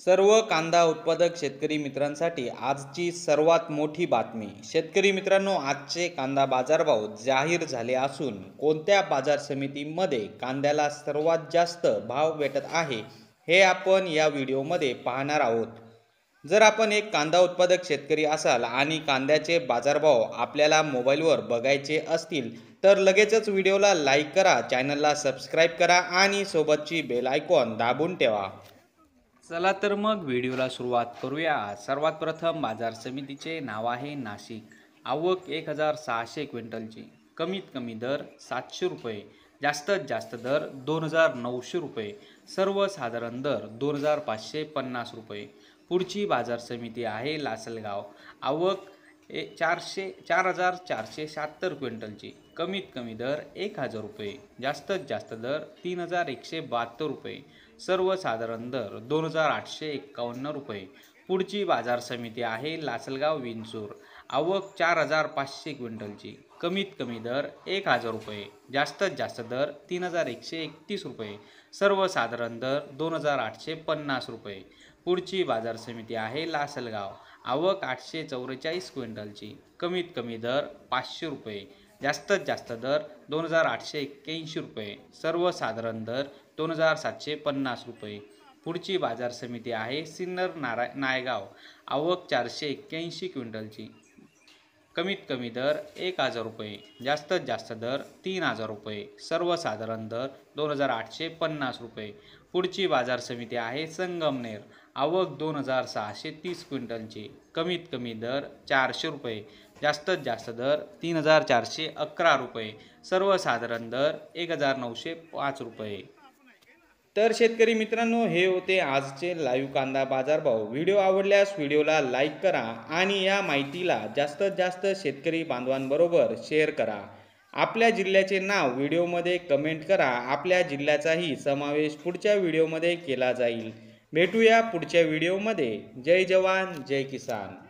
सर्व कांदा उत्पादक शेतकरी मित्रांसाठी आजची सर्वात मोठी बातमी। शेतकरी मित्रांनो, आजचे कांदा बाजारभाव जाहीर झाले असून कोणत्या बाजार समितीमध्ये कांद्याला सर्वात जास्त भाव भेटत आहे हे आपण या व्हिडिओमध्ये पाहणार आहोत। जर आपण एक कांदा उत्पादक शेतकरी असाल आणि कांद्याचे बाजारभाव आपल्याला मोबाईलवर बघायचे असतील तर लगेचच व्हिडिओला लाईक करा, चॅनलला सबस्क्राईब करा आणि सोबतची बेल आयकॉन दाबून ठेवा। चला तर मग व्हिडिओला सुरुवात करूया। सर्वात प्रथम बाजार समितीचे नाव आहे नाशिक। आवक 1600 क्विंटलची। कमीत कमी दर 700 रुपये, जास्तीत जास्त दर 2900 रुपये, सर्वसाधारण दर 2550 रुपये। पुढची बाजार समिती आहे लासलगाव। आवक 4476 क्विंटलची। कमीत कमी दर 1000 रुपये, जास्तीत जास्त दर 3172 रुपये, सर्वसाधारण दर 2851 रुपये। पुढची बाजार समिती आहे लासलगाव विंचूर। आवक 4500 क्विंटलची। कमीत कमी दर 1000 रुपये, जास्तीत जास्त दर 3131 रुपये, सर्वसाधारण दर 2850 रुपये। पुढची बाजार समिती आहे लासलगाव। आवक 844 क्विंटलची। कमीत कमी दर 500 रुपये, जास्तीत जास्त दर 2881 रुपये, सर्वसाधारण दर 2750 रुपये। पुढची बाजार समिती आहे सिन्नर नायगाव। आवक 481 क्विंटलची। कमीत कमी दर 1000 रुपये, जास्तीत जास्त दर 3000 रुपये, सर्वसाधारण दर 2850 रुपये। पुढची बाजार समिती आहे संगमनेर। आवक 2630 क्विंटलची। कमीत कमी दर 400 रुपये, जास्तीत जास्त दर 3411 रुपये, सर्वसाधारण दर 1905 रुपये। तर शेतकरी मित्रांनो, हे होते आजचे लाईव्ह कांदा बाजारभाव। व्हिडिओ आवडल्यास व्हिडिओला लाईक करा आणि या माहितीला जास्तीत जास्त शेतकरी बांधवांबरोबर शेअर करा। आपल्या जिल्ह्याचे नाव व्हिडिओमध्ये कमेंट करा। आपल्या जिल्ह्याचाही समावेश पुढच्या व्हिडिओमध्ये केला जाईल। भेटूया पुढच्या व्हिडिओमध्ये। जय जवान जय किसान।